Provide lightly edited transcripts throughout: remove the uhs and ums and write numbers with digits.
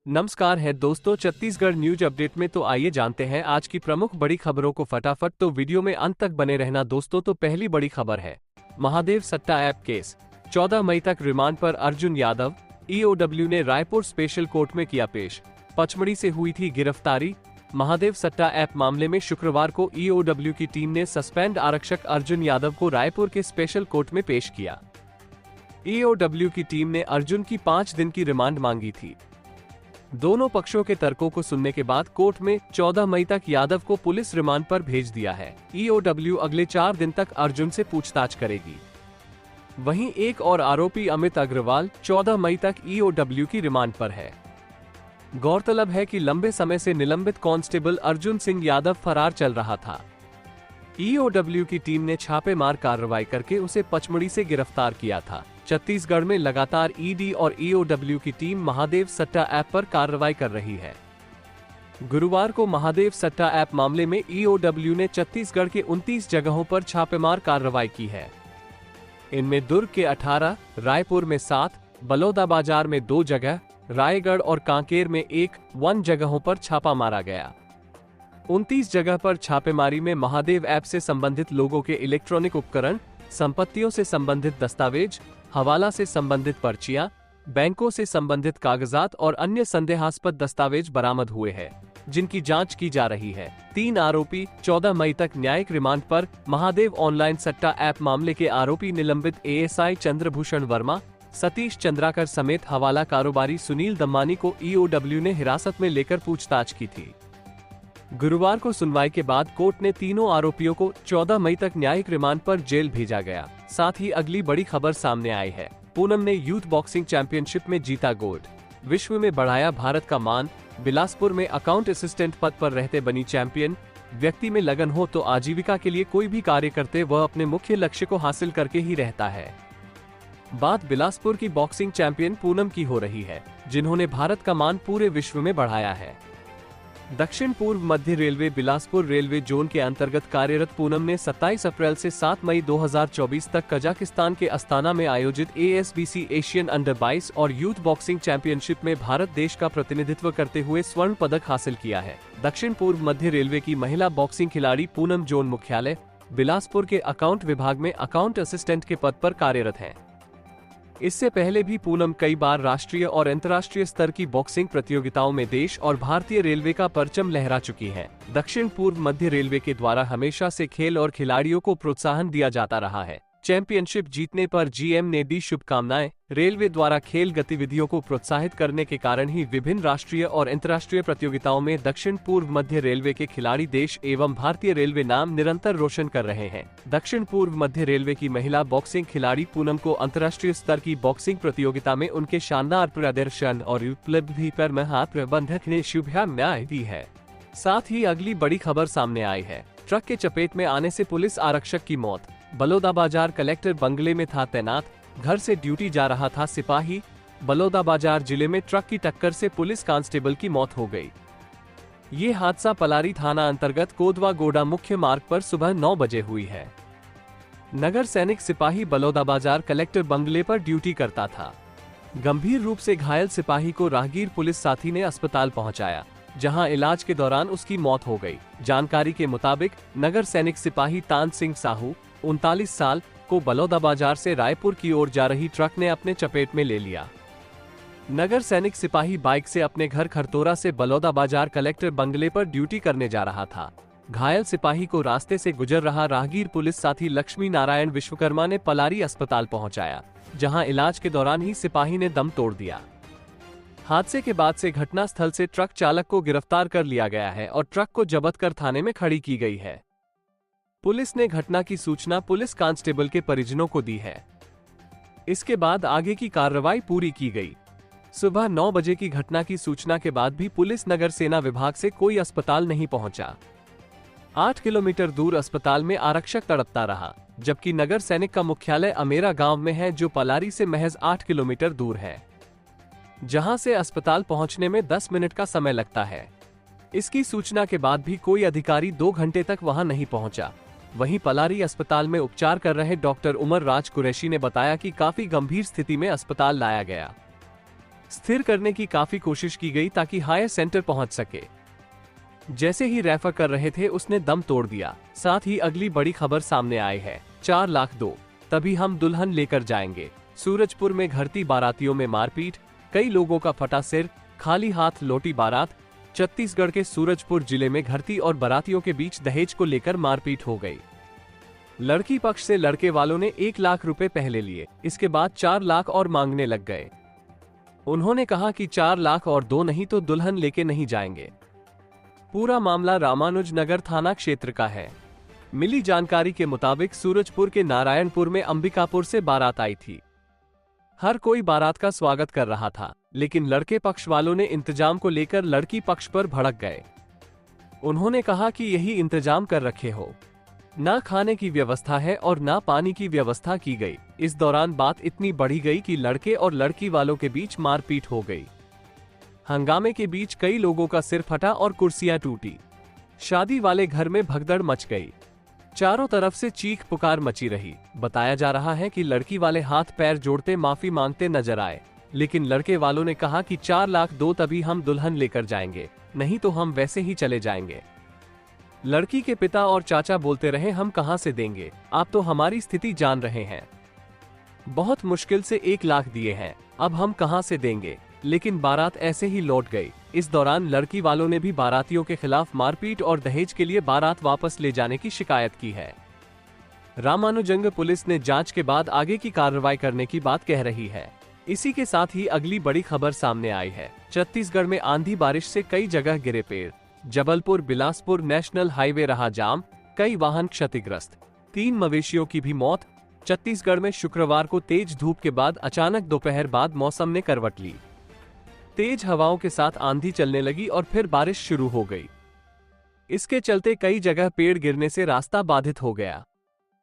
नमस्कार है दोस्तों, छत्तीसगढ़ न्यूज अपडेट में तो आइए जानते हैं आज की प्रमुख बड़ी खबरों को फटाफट। तो वीडियो में अंत तक बने रहना दोस्तों। तो पहली बड़ी खबर है महादेव सट्टा ऐप केस, 14 मई तक रिमांड पर अर्जुन यादव। ईओडब्ल्यू ने रायपुर स्पेशल कोर्ट में किया पेश, पचमढ़ी से हुई थी गिरफ्तारी। महादेव सट्टा ऐप मामले में शुक्रवार को ईओडब्ल्यू की टीम ने सस्पेंड आरक्षक अर्जुन यादव को रायपुर के स्पेशल कोर्ट में पेश किया। ईओडब्ल्यू की टीम ने अर्जुन की 5 दिन की रिमांड मांगी थी। दोनों पक्षों के तर्कों को सुनने के बाद कोर्ट में 14 मई तक यादव को पुलिस रिमांड पर भेज दिया है। ईओडब्ल्यू अगले 4 दिन तक अर्जुन से पूछताछ करेगी। वहीं एक और आरोपी अमित अग्रवाल 14 मई तक ईओडब्ल्यू की रिमांड पर है। गौरतलब है कि लंबे समय से निलंबित कांस्टेबल अर्जुन सिंह यादव फरार चल रहा था। ईओडब्ल्यू की टीम ने छापेमार कार्रवाई करके उसे पचमढ़ी से गिरफ्तार किया था। छत्तीसगढ़ में लगातार ईडी और ईओडब्ल्यू की टीम महादेव सट्टा ऐप पर कार्रवाई कर रही है। गुरुवार को महादेव सट्टा ऐप मामले में ईओडब्ल्यू ने छत्तीसगढ़ के 29 जगहों पर छापेमार कार्रवाई की है। इनमें दुर्ग के 18, रायपुर में 7, बलौदाबाजार में 2 जगह, रायगढ़ और कांकेर में 1 जगहों पर छापा मारा गया। 29 जगह पर छापेमारी में महादेव ऐप से संबंधित लोगों के इलेक्ट्रॉनिक उपकरण, संपत्तियों से संबंधित दस्तावेज, हवाला से संबंधित पर्चियां, बैंकों से संबंधित कागजात और अन्य संदेहास्पद दस्तावेज बरामद हुए हैं, जिनकी जांच की जा रही है। 3 आरोपी 14 मई तक न्यायिक रिमांड पर। महादेव ऑनलाइन सट्टा ऐप मामले के आरोपी निलंबित एएसआई चंद्रभूषण वर्मा, सतीश चंद्राकर समेत हवाला कारोबारी सुनील दम्मानी को ईओडब्ल्यू ने हिरासत में लेकर पूछताछ की थी। गुरुवार को सुनवाई के बाद कोर्ट ने तीनों आरोपियों को 14 मई तक न्यायिक रिमांड पर जेल भेजा गया। साथ ही अगली बड़ी खबर सामने आई है। पूनम ने यूथ बॉक्सिंग चैंपियनशिप में जीता गोल्ड, विश्व में बढ़ाया भारत का मान। बिलासपुर में अकाउंट असिस्टेंट पद पर रहते बनी चैंपियन। व्यक्ति में लगन हो तो आजीविका के लिए कोई भी कार्य करते वह अपने मुख्य लक्ष्य को हासिल करके ही रहता है। बात बिलासपुर की बॉक्सिंग चैंपियन पूनम की हो रही है, जिन्होंने भारत का मान पूरे विश्व में बढ़ाया है। दक्षिण पूर्व मध्य रेलवे बिलासपुर रेलवे जोन के अंतर्गत कार्यरत पूनम ने 27 अप्रैल से 7 मई 2024 तक कजाकिस्तान के अस्ताना में आयोजित एएसबीसी एशियन अंडर 22 और यूथ बॉक्सिंग चैंपियनशिप में भारत देश का प्रतिनिधित्व करते हुए स्वर्ण पदक हासिल किया है। दक्षिण पूर्व मध्य रेलवे की महिला बॉक्सिंग खिलाड़ी पूनम जोन मुख्यालय बिलासपुर के अकाउंट विभाग में अकाउंट असिस्टेंट के पद पर कार्यरत है। इससे पहले भी पूनम कई बार राष्ट्रीय और अंतर्राष्ट्रीय स्तर की बॉक्सिंग प्रतियोगिताओं में देश और भारतीय रेलवे का परचम लहरा चुकी हैं। दक्षिण पूर्व मध्य रेलवे के द्वारा हमेशा से खेल और खिलाड़ियों को प्रोत्साहन दिया जाता रहा है। चैंपियनशिप जीतने पर जीएम ने दी शुभकामनाएं। रेलवे द्वारा खेल गतिविधियों को प्रोत्साहित करने के कारण ही विभिन्न राष्ट्रीय और अंतर्राष्ट्रीय प्रतियोगिताओं में दक्षिण पूर्व मध्य रेलवे के खिलाड़ी देश एवं भारतीय रेलवे नाम निरंतर रोशन कर रहे हैं। दक्षिण पूर्व मध्य रेलवे की महिला बॉक्सिंग खिलाड़ी पूनम को अंतर्राष्ट्रीय स्तर की बॉक्सिंग प्रतियोगिता में उनके शानदार प्रदर्शन और उपलब्धि पर महाप्रबंधक ने शुभकामनाएं दी है। साथ ही अगली बड़ी खबर सामने आई है। ट्रक के चपेट में आने से पुलिस आरक्षक की मौत। बलौदाबाजार कलेक्टर बंगले में था तैनात, घर से ड्यूटी जा रहा था सिपाही। बलौदाबाजार जिले में ट्रक की टक्कर से पुलिस कांस्टेबल की मौत हो गई। ये हादसा पलारी थाना अंतर्गत कोदवा गोडा मुख्य मार्ग पर सुबह 9 बजे हुई है। नगर सैनिक सिपाही बलौदाबाजार कलेक्टर बंगले पर ड्यूटी करता था। गंभीर रूप से घायल सिपाही को राहगीर पुलिस साथी ने अस्पताल पहुंचाया, जहां इलाज के दौरान उसकी मौत हो गई। जानकारी के मुताबिक नगर सैनिक सिपाही तान सिंह साहू 39 साल को बलौदाबाजार से रायपुर की ओर जा रही ट्रक ने अपने चपेट में ले लिया। नगर सैनिक सिपाही बाइक से अपने घर खरतोरा से बलौदाबाजार कलेक्टर बंगले पर ड्यूटी करने जा रहा था। घायल सिपाही को रास्ते से गुजर रहा राहगीर पुलिस साथी लक्ष्मी नारायण विश्वकर्मा ने पलारी अस्पताल पहुंचाया, जहां इलाज के दौरान ही सिपाही ने दम तोड़ दिया। हादसे के बाद से घटनास्थल से ट्रक चालक को गिरफ्तार कर लिया गया है और ट्रक को जब्त कर थाने में खड़ी की गई है। पुलिस ने घटना की सूचना पुलिस कांस्टेबल के परिजनों को दी है। इसके बाद आगे की कार्रवाई पूरी की गई। सुबह 9 बजे की घटना की सूचना के बाद भी पुलिस नगर सेना विभाग से कोई अस्पताल नहीं पहुंचा। 8 किलोमीटर दूर अस्पताल में आरक्षक तड़पता रहा, जबकि नगर सैनिक का मुख्यालय अमेरा गांव में है, जो पलारी से महज 8 किलोमीटर दूर है, जहां से अस्पताल पहुंचने में 10 मिनट का समय लगता है। इसकी सूचना के बाद भी कोई अधिकारी 2 घंटे तक वहां नहीं पहुंचा। वहीं पलारी अस्पताल में उपचार कर रहे डॉक्टर उमर राज कुरैशी ने बताया कि काफी गंभीर स्थिति में अस्पताल लाया गया। स्थिर करने की काफी कोशिश की गई ताकि हायर सेंटर पहुंच सके। जैसे ही रेफर कर रहे थे उसने दम तोड़ दिया। साथ ही अगली बड़ी खबर सामने आई है। 4 लाख दो तभी हम दुल्हन लेकर जाएंगे। सूरजपुर में घरती बारातियों में मारपीट, कई लोगों का फटा सिर, खाली हाथ लौटी बारात। छत्तीसगढ़ के सूरजपुर जिले में घरती और बारातियों के बीच दहेज को लेकर मारपीट हो गई। लड़की पक्ष से लड़के वालों ने 1 लाख रुपए पहले लिए, इसके बाद 4 लाख और मांगने लग गए। उन्होंने कहा कि 4 लाख और दो नहीं तो दुल्हन लेके नहीं जाएंगे। पूरा मामला रामानुजनगर थाना क्षेत्र का है। मिली जानकारी के मुताबिक सूरजपुर के नारायणपुर में अंबिकापुर से बारात आई थी। हर कोई बारात का स्वागत कर रहा था, लेकिन लड़के पक्ष वालों ने इंतजाम को लेकर लड़की पक्ष पर भड़क गए। उन्होंने कहा कि यही इंतजाम कर रखे हो, ना खाने की व्यवस्था है और ना पानी की व्यवस्था की गई। इस दौरान बात इतनी बढ़ी गई कि लड़के और लड़की वालों के बीच मारपीट हो गई। हंगामे के बीच कई लोगों का सिर फटा और कुर्सियां टूटी। शादी वाले घर में भगदड़ मच गई। चारों तरफ से चीख पुकार मची रही। बताया जा रहा है कि लड़की वाले हाथ पैर जोड़ते माफी मांगते नजर आए, लेकिन लड़के वालों ने कहा कि 4 लाख दो तभी हम दुल्हन लेकर जाएंगे, नहीं तो हम वैसे ही चले जाएंगे। लड़की के पिता और चाचा बोलते रहे, हम कहां से देंगे, आप तो हमारी स्थिति जान रहे हैं। बहुत मुश्किल से 1 लाख दिए हैं, अब हम कहां से देंगे। लेकिन बारात ऐसे ही लौट गई। इस दौरान लड़की वालों ने भी बारातियों के खिलाफ मारपीट और दहेज के लिए बारात वापस ले जाने की शिकायत की है। रामानुजंग पुलिस ने जांच के बाद आगे की कार्रवाई करने की बात कह रही है। इसी के साथ ही अगली बड़ी खबर सामने आई है। छत्तीसगढ़ में आंधी बारिश से कई जगह गिरे पेड़। जबलपुर बिलासपुर नेशनल हाईवे रहा जाम, कई वाहन क्षतिग्रस्त, 3 मवेशियों की भी मौत। छत्तीसगढ़ में शुक्रवार को तेज धूप के बाद अचानक दोपहर बाद मौसम ने करवट ली। तेज हवाओं के साथ आंधी चलने लगी और फिर बारिश शुरू हो गई। इसके चलते कई जगह पेड़ गिरने से रास्ता बाधित हो गया।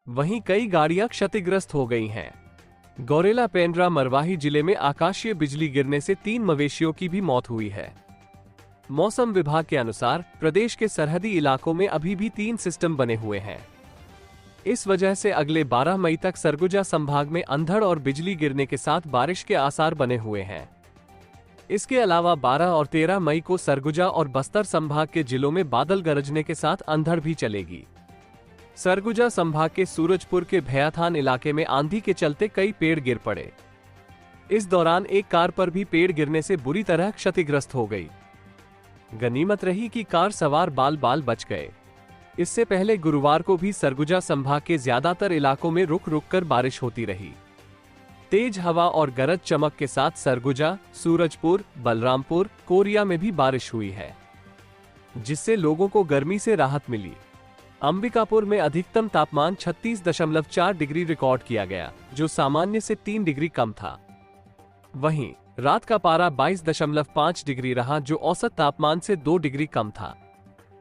वहीं कई गाड़ियां क्षतिग्रस्त हो गई हैं। गौरेला पेंड्रा मरवाही जिले में आकाशीय बिजली गिरने से 3 मवेशियों की भी मौत हुई है। मौसम विभाग के अनुसार प्रदेश के सरहदी इलाकों में अभी भी 3 सिस्टम बने हुए हैं। इस वजह से अगले 12 मई तक सरगुजा संभाग में अंधड़ और बिजली गिरने के साथ बारिश के आसार बने हुए हैं। इसके अलावा 12 और 13 मई को सरगुजा और बस्तर संभाग के जिलों में बादल गरजने के साथ अंधड़ भी चलेगी। सरगुजा संभाग के सूरजपुर के भैयाथान इलाके में आंधी के चलते कई पेड़ गिर पड़े। इस दौरान एक कार पर भी पेड़ गिरने से बुरी तरह क्षतिग्रस्त हो गई। गनीमत रही कि कार सवार बाल बाल बच गए। इससे पहले गुरुवार को भी सरगुजा संभाग के ज्यादातर इलाकों में रुक रुक कर बारिश होती रही। तेज हवा और गरज चमक के साथ सरगुजा, सूरजपुर, बलरामपुर, कोरिया में भी बारिश हुई है, जिससे लोगों को गर्मी से राहत मिली। अंबिकापुर में अधिकतम तापमान 36.4 डिग्री रिकॉर्ड किया गया, जो सामान्य से 3 डिग्री कम था। वहीं रात का पारा 22.5 डिग्री रहा, जो औसत तापमान से 2 डिग्री कम था।